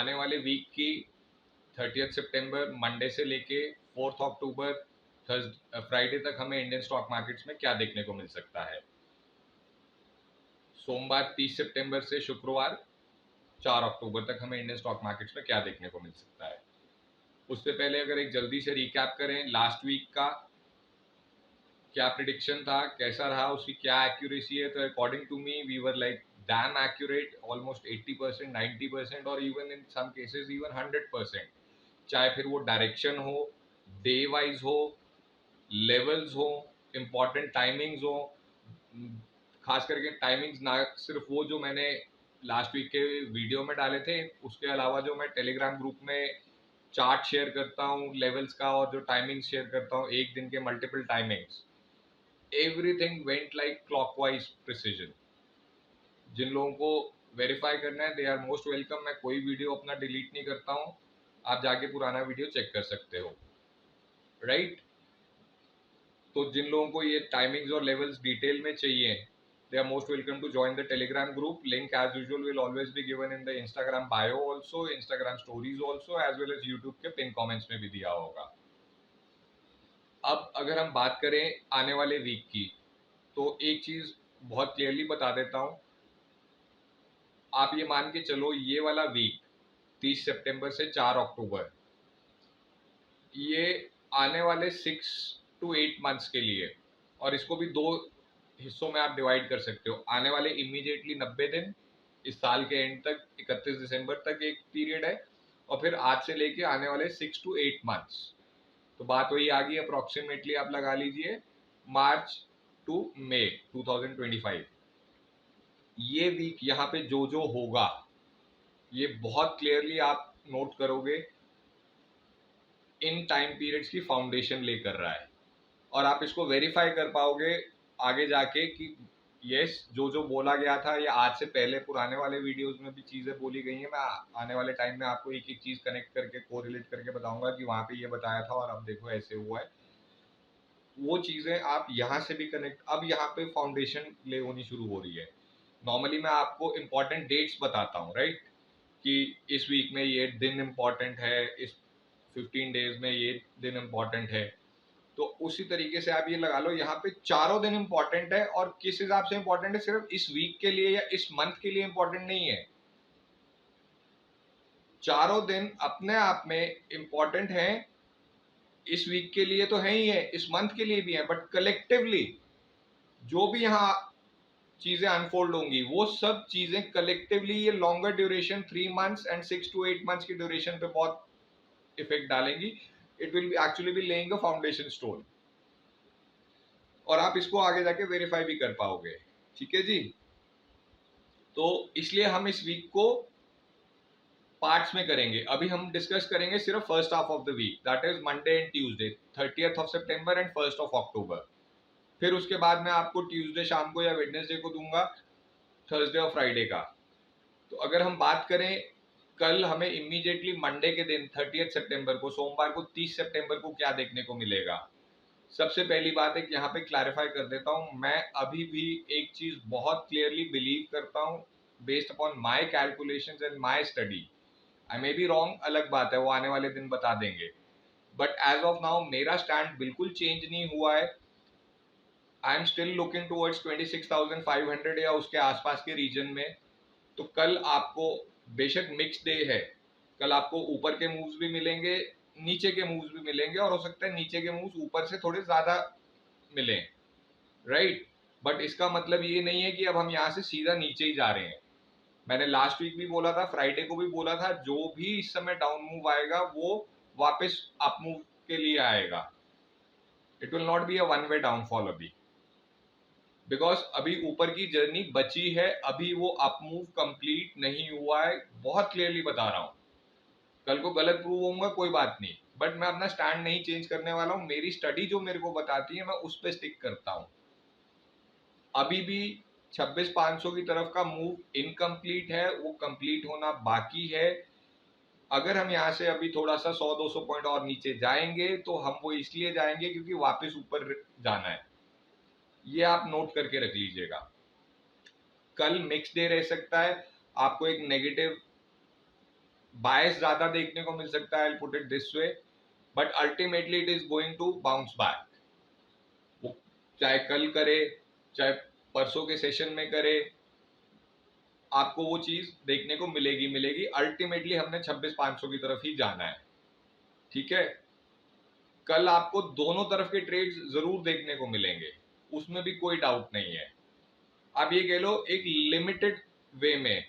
आने वाले वीक की 30 सितंबर मंडे से लेके 4 अक्टूबर फ्राइडे तक हमें इंडियन स्टॉक मार्केट्स में क्या देखने को मिल सकता है। सोमवार 30 सितंबर से शुक्रवार 4 अक्टूबर तक हमें इंडियन स्टॉक मार्केट्स में क्या देखने को मिल सकता है। उससे पहले अगर एक जल्दी से रिकैप करें लास्ट वीक का क्या प्रिडिक्शन था, कैसा रहा, उसकी क्या एक्यूरेसी है, तो according to me we were like damn accurate, almost 80%, 90% और even in some cases even 100%। चाहे फिर वो डायरेक्शन हो, डे वाइज हो, लेवल्स हो, इम्पॉर्टेंट टाइमिंग्स हो, खास करके टाइमिंग्स ना सिर्फ वो जो मैंने लास्ट वीक के वीडियो में डाले थे, उसके अलावा जो मैं टेलीग्राम ग्रुप में चार्ट शेयर करता हूँ लेवल्स का और जो टाइमिंग्स शेयर करता हूँ एक दिन के multiple timings, everything went like clockwise precision. जिन लोगों को वेरीफाई करना है दे आर मोस्ट वेलकम। मैं कोई वीडियो अपना डिलीट नहीं करता हूँ, आप जाके पुराना वीडियो चेक कर सकते हो, राइट। तो जिन लोगों को ये टाइमिंग्स और लेवल्स डिटेल में चाहिए they are most welcome to join the Telegram group. Link as usual will always be given in the Instagram bio also, Instagram stories also, as well as YouTube के pin comments में भी दिया होगा। अब अगर हम बात करें आने वाले वीक की, तो एक चीज बहुत क्लियरली बता देता हूं, आप ये मान के चलो ये वाला वीक 30 सितंबर से 4 अक्टूबर, ये आने वाले 6 to 8 मंथ्स के लिए, और इसको भी दो हिस्सों में आप डिवाइड कर सकते हो। आने वाले इमीडिएटली 90 दिन, इस साल के एंड तक 31 दिसंबर तक एक पीरियड है, और फिर आज से लेके आने वाले 6 to 8 मंथ्स। तो बात वही आ गई, अप्रोक्सीमेटली आप लगा लीजिए मार्च टू मई 2025। ये वीक यहाँ पे जो जो होगा ये बहुत क्लियरली आप नोट करोगे इन टाइम पीरियड्स की फाउंडेशन ले कर रहा है, और आप इसको वेरीफाई कर पाओगे आगे जाके कि यस जो जो बोला गया था ये आज से पहले पुराने वाले वीडियोस में भी चीजें बोली गई हैं। मैं आने वाले टाइम में आपको एक एक चीज कनेक्ट करके कोरिलेट करके बताऊंगा कि वहां पे ये बताया था और अब देखो ऐसे हुआ है। वो चीजें आप यहाँ से भी कनेक्ट, अब यहाँ पे फाउंडेशन ले होनी शुरू हो रही है। नॉर्मली मैं आपको इम्पोर्टेंट डेट्स बताता हूँ, राइट, कि इस वीक में ये दिन इम्पोर्टेंट है, इस 15 डेज में ये दिन इम्पोर्टेंट है। तो उसी तरीके से आप ये लगा लो यहाँ पे चारों दिन इम्पोर्टेंट है, और किस हिसाब से इम्पोर्टेंट है, सिर्फ इस वीक के लिए या इस मंथ के लिए इम्पोर्टेंट नहीं है। चारों दिन अपने आप में इम्पोर्टेंट है, इस वीक के लिए तो है ही है, इस मंथ के लिए भी है, बट कलेक्टिवली जो भी यहाँ चीजें अनफोल्ड होंगी वो सब चीजें कलेक्टिवली ये longer duration 3 months and 6 to 8 months की ड्यूरेशन पे बहुत इफेक्ट डालेंगी। It will actually be laying a foundation stone, और आप इसको आगे जाके वेरीफाई भी कर पाओगे, ठीक है जी। तो इसलिए हम इस वीक को पार्ट्स में करेंगे। अभी हम डिस्कस करेंगे सिर्फ first half of the week, that is Monday and Tuesday 30 सितंबर एंड 1 अक्टूबर। फिर उसके बाद मैं आपको ट्यूसडे शाम को या वेडनेसडे को दूंगा थर्सडे और फ्राइडे का। तो अगर हम बात करें कल हमें इमीडिएटली मंडे के दिन 30 सितंबर को, सोमवार को 30 सितंबर को क्या देखने को मिलेगा। सबसे पहली बात है कि यहाँ पे क्लैरिफाई कर देता हूँ, मैं अभी भी एक चीज बहुत क्लियरली बिलीव करता हूँ based upon my calculations and my study. I may be wrong, अलग बात है, वो आने वाले दिन बता देंगे, बट एज ऑफ नाउ मेरा स्टैंड बिल्कुल चेंज नहीं हुआ है। I am still looking towards 26,500 या उसके आसपास के रीजन में। तो कल आपको बेशक मिक्स डे है, कल आपको ऊपर के मूव्स भी मिलेंगे, नीचे के मूव्स भी मिलेंगे, और हो सकता है नीचे के मूव्स ऊपर से थोड़े ज्यादा मिले, राइट। बट इसका मतलब ये नहीं है कि अब हम यहाँ से सीधा नीचे ही जा रहे हैं। मैंने लास्ट वीक भी बोला था, फ्राइडे को भी बोला था, जो भी इस समय डाउन मूव आएगा वो वापस अप मूव के लिए आएगा। It will not be a one way downfall अभी, बिकॉज अभी ऊपर की जर्नी बची है, अभी वो अप मूव कंप्लीट नहीं हुआ है, बहुत क्लियरली बता रहा हूं। कल को गलत प्रूव होऊंगा कोई बात नहीं, बट मैं अपना स्टैंड नहीं चेंज करने वाला हूं। मेरी स्टडी जो मेरे को बताती है मैं उस पर स्टिक करता हूं। अभी भी 26,500 की तरफ का मूव इनकम्प्लीट है, वो कंप्लीट होना बाकी है। अगर हम यहाँ से अभी थोड़ा सा 100-200 पॉइंट और नीचे जाएंगे तो हम वो इसलिए जाएंगे क्योंकि वापस ऊपर जाना है। ये आप नोट करके रख लीजिएगा। कल मिक्स डे रह सकता है, आपको एक नेगेटिव बायस ज्यादा देखने को मिल सकता है, I put it this way, but ultimately it is going to bounce back. वो चाहे कल करे, चाहे परसों के सेशन में करे, आपको वो चीज देखने को मिलेगी मिलेगी। अल्टीमेटली हमने 26,500 की तरफ ही जाना है, ठीक है। कल आपको दोनों तरफ के ट्रेड्स जरूर देखने को मिलेंगे, उसमें भी कोई डाउट नहीं है। आप ये कह लो एक लिमिटेड वे में,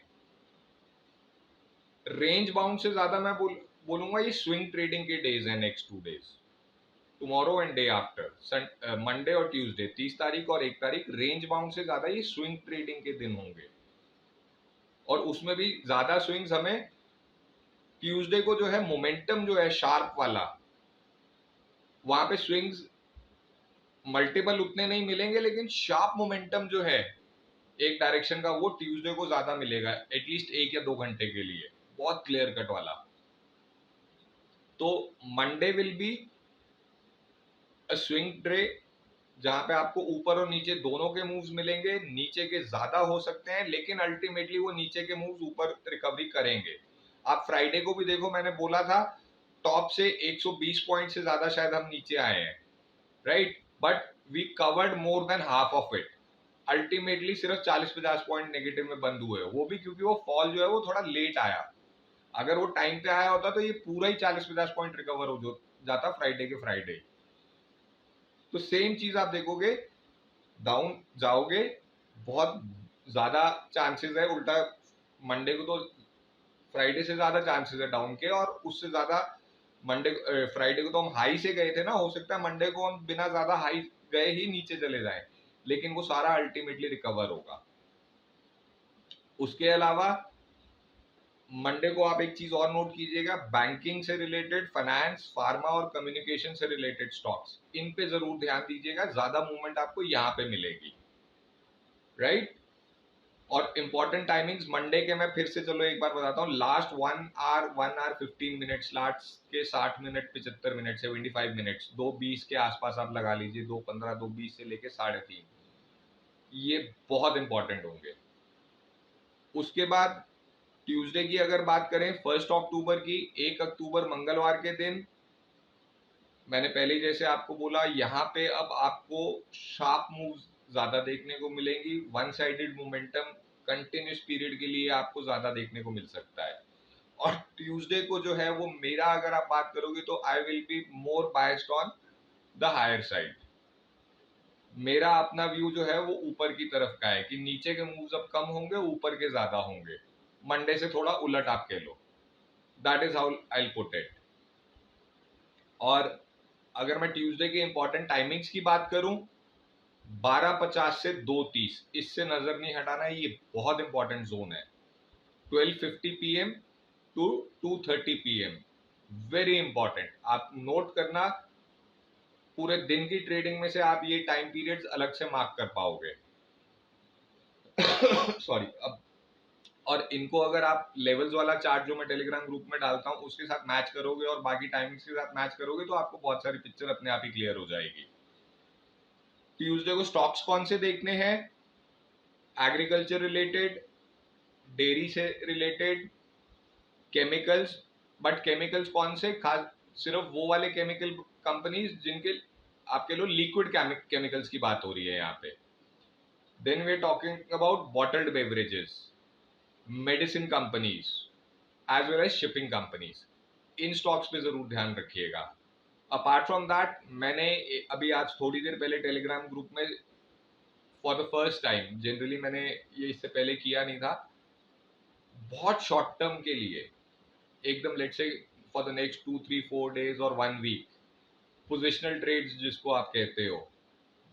रेंज बाउंड से ज्यादा मैं बोलूंगा ये स्विंग ट्रेडिंग के डेज है, next 2 days, tomorrow and day after, Monday और ट्यूसडे, 30 तारीख और 1 तारीख, रेंज बाउंड से ज्यादा ये स्विंग ट्रेडिंग के दिन होंगे। और उसमें भी ज्यादा स्विंग्स हमें ट्यूसडे को जो है मोमेंटम जो है शार्प वाला, वहां पे स्विंग्स मल्टीपल उतने नहीं मिलेंगे, लेकिन शार्प मोमेंटम जो है एक डायरेक्शन का, वो ट्यूसडे को ज्यादा मिलेगा, एटलीस्ट 1 या 2 घंटे के लिए, बहुत क्लियर कट वाला। तो Monday will be a swing day, जहां पे आपको ऊपर और नीचे दोनों के मूव्स मिलेंगे, नीचे के ज्यादा हो सकते हैं, लेकिन अल्टीमेटली वो नीचे के मूव्स ऊपर रिकवरी करेंगे। आप फ्राइडे को भी देखो, मैंने बोला था टॉप से 120 पॉइंट से ज्यादा शायद हम नीचे आए हैं, right, but we covered more than half of it. Ultimately सिर्फ 40-50 पॉइंट नेगेटिव में बंद हुए, वो भी क्योंकि वो फॉल जो है वो थोड़ा लेट आया। अगर वो टाइम पे आया होता तो ये पूरा ही 40-50 पॉइंट रिकवर हो जाता फ्राइडे के फ्राइडे। तो सेम चीज आप देखोगे, डाउन जाओगे, बहुत ज्यादा चांसेस है उल्टा, मंडे को तो फ्राइडे से ज्यादा चांसेस है डाउन के, और उससे ज्यादा मंडे फ्राइडे को तो हम हाई से गए थे ना, हो सकता है मंडे को हम बिना ज्यादा हाई गए ही नीचे चले जाएं, लेकिन वो सारा अल्टीमेटली रिकवर होगा। उसके अलावा मंडे को आप एक चीज और नोट कीजिएगा, बैंकिंग से रिलेटेड, फाइनेंस, फार्मा और कम्युनिकेशन से रिलेटेड स्टॉक्स, इन पे जरूर ध्यान दीजिएगा, ज्यादा मूवमेंट आपको यहाँ पे मिलेगी, राइट। और इंपॉर्टेंट टाइमिंग्स मंडे के मैं फिर से चलो एक बार बताता हूँ, लास्ट 1 आवर 15 मिनट्स, लास्ट के 60 मिनट, 75 मिनट, 75 मिनट्स, 2:20 के आसपास आप लगा लीजिए, 2:15 2:20 से लेके 3:30, ये बहुत इंपॉर्टेंट होंगे। उसके बाद ट्यूसडे की अगर बात करें, 1 अक्टूबर की, 1 अक्टूबर मंगलवार के दिन, मैंने पहले जैसे आपको बोला, यहाँ पे अब आपको शार्प मूव्स ज्यादा देखने को मिलेंगी, one sided momentum continuous period के लिए आपको ज्यादा देखने को मिल सकता है। और ट्यूसडे को जो है वो, मेरा अगर आप बात करोगे तो I will be more biased on the higher side. मेरा अपना व्यू जो है वो ऊपर की तरफ का है, कि नीचे के मूव्स अब कम होंगे, ऊपर के ज्यादा होंगे, मंडे से थोड़ा उलट आप कह लो, that is how I put it. और अगर मैं ट्यूसडे के इंपॉर्टेंट टाइमिंग्स की बात करूं, 12:50 से 2:30, इससे नजर नहीं हटाना है, ये बहुत इंपॉर्टेंट जोन है। 12:50 PM to 2:30 PM, very important, आप नोट करना, पूरे दिन की ट्रेडिंग में से आप ये टाइम पीरियड्स अलग से मार्क कर पाओगे। सॉरी। अब और इनको अगर आप लेवल्स वाला चार्ट जो मैं टेलीग्राम ग्रुप में डालता हूँ उसके साथ मैच करोगे और बाकी टाइमिंग्स के साथ मैच करोगे, तो आपको बहुत सारी पिक्चर अपने आप ही क्लियर हो जाएगी। ट्यूसडे को स्टॉक्स कौन से देखने हैं? एग्रीकल्चर रिलेटेड, डेयरी से रिलेटेड, केमिकल्स, बट केमिकल्स कौन से? खास सिर्फ वो वाले केमिकल कंपनीज जिनके आपके लो लिक्विड केमिकल्स की बात हो रही है यहाँ पे। Then we are talking about bottled beverages, medicine companies, as well as shipping companies, इन स्टॉक्स पे जरूर ध्यान रखिएगा। अपार्ट फ्रॉम दैट, मैंने अभी आज थोड़ी देर पहले टेलीग्राम ग्रुप में for the first time, generally मैंने ये इससे पहले किया नहीं था, बहुत शॉर्ट टर्म के लिए एकदम let's say for the next 2 3 4 days और 1 वीक, पोजिशनल ट्रेड्स जिसको आप कहते हो,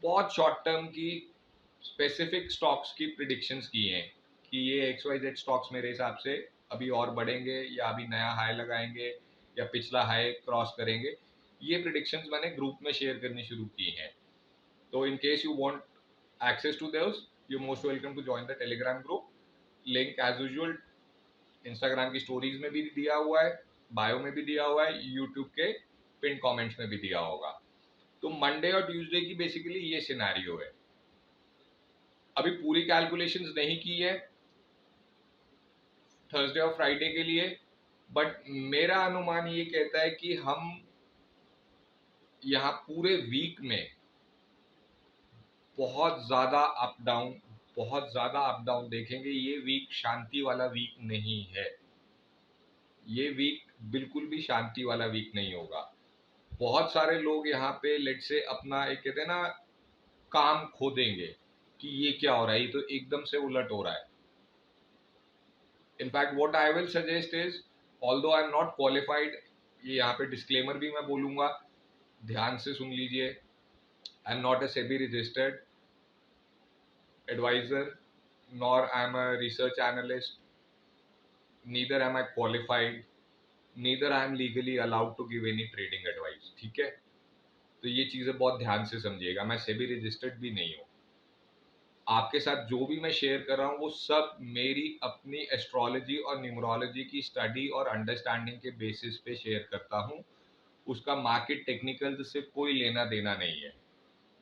बहुत शॉर्ट टर्म की स्पेसिफिक स्टॉक्स की प्रिडिक्शंस की हैं कि ये XYZ स्टॉक्स मेरे हिसाब से अभी और बढ़ेंगे, या अभी नया हाई लगाएंगे, या पिछला हाई क्रॉस करेंगे। ये प्रिडिक्शंस मैंने ग्रुप में शेयर करनी शुरू की हैं। तो in case you want access to those, you most welcome to join the Telegram group. Link as usual Instagram की स्टोरीज में भी दिया हुआ है, बायो में भी दिया हुआ है, यूट्यूब के पिन कमेंट्स में भी दिया होगा। तो मंडे और ट्यूसडे की बेसिकली ये सिनेरियो है। अभी पूरी कैलकुलेशंस नहीं की है थर्सडे और फ्राइडे के लिए, बट मेरा अनुमान ये कहता है कि हम यहाँ पूरे वीक में बहुत ज्यादा अप डाउन, बहुत ज्यादा अप डाउन देखेंगे। ये वीक शांति वाला वीक नहीं है, ये वीक बिल्कुल भी शांति वाला वीक नहीं होगा। बहुत सारे लोग यहाँ पे लेट से अपना एक कहते हैं ना काम खो देंगे कि ये क्या हो रहा है, ये तो एकदम से उलट हो रहा है। In fact what I will suggest is, although I am not qualified, ये यहाँ पे डिस्क्लेमर भी मैं बोलूंगा, ध्यान से सुन लीजिए। I am not a SEBI registered advisor, nor I am a research analyst, neither am I qualified, neither I am legally allowed to give any trading advice। ठीक है, तो ये चीज़ें बहुत ध्यान से समझिएगा। मैं सेबी रजिस्टर्ड भी नहीं हूँ। आपके साथ जो भी मैं शेयर कर रहा हूँ वो सब मेरी अपनी एस्ट्रोलॉजी और न्यूमरोलॉजी की स्टडी और अंडरस्टैंडिंग के बेसिस पे शेयर करता हूँ। उसका मार्केट टेक्निकल से कोई लेना देना नहीं है।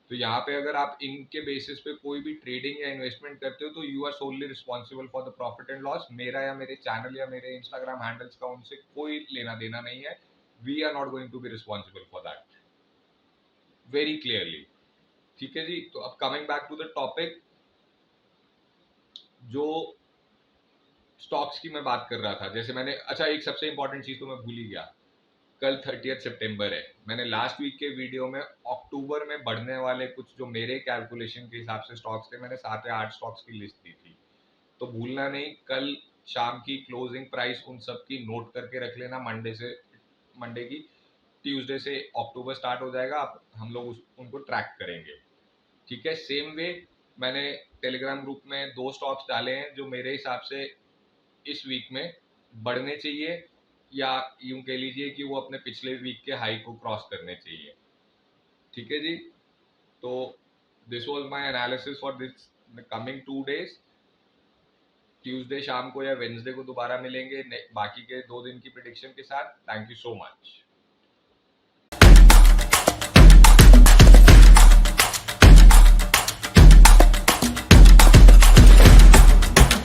तो यहाँ पे अगर आप इनके बेसिस पे कोई भी ट्रेडिंग या इन्वेस्टमेंट करते हो तो you are solely responsible for the profit and loss. मेरा या मेरे चैनल या मेरे इंस्टाग्राम हैंडल्स का उनसे कोई लेना देना नहीं है। We are not going to be responsible for that, very clearly. ठीक है जी, तो अब coming back to the topic, जो स्टॉक्स की मैं बात कर रहा था, जैसे मैंने, अच्छा एक सबसे इंपॉर्टेंट चीज तो मैं भूल ही गया, कल 30 सितंबर है। मैंने लास्ट वीक के वीडियो में अक्टूबर में बढ़ने वाले कुछ जो मेरे कैलकुलेशन के हिसाब से स्टॉक्स थे, मैंने 7 या 8 स्टॉक्स की लिस्ट दी थी। तो भूलना नहीं, कल शाम की क्लोजिंग प्राइस उन सब की नोट करके रख लेना। मंडे की, ट्यूसडे से अक्टूबर स्टार्ट हो जाएगा, हम लोग उनको ट्रैक करेंगे। ठीक है, सेम वे मैंने टेलीग्राम ग्रुप में 2 स्टॉक्स डाले हैं जो मेरे हिसाब से इस वीक में बढ़ने चाहिए, या यूं कह लीजिए कि वो अपने पिछले वीक के हाई को क्रॉस करने चाहिए। ठीक है जी, तो this was my analysis for this coming 2 days. Tuesday शाम को या वेंसडे को दोबारा मिलेंगे बाकी के 2 दिन की प्रिडिक्शन के साथ। Thank you so much.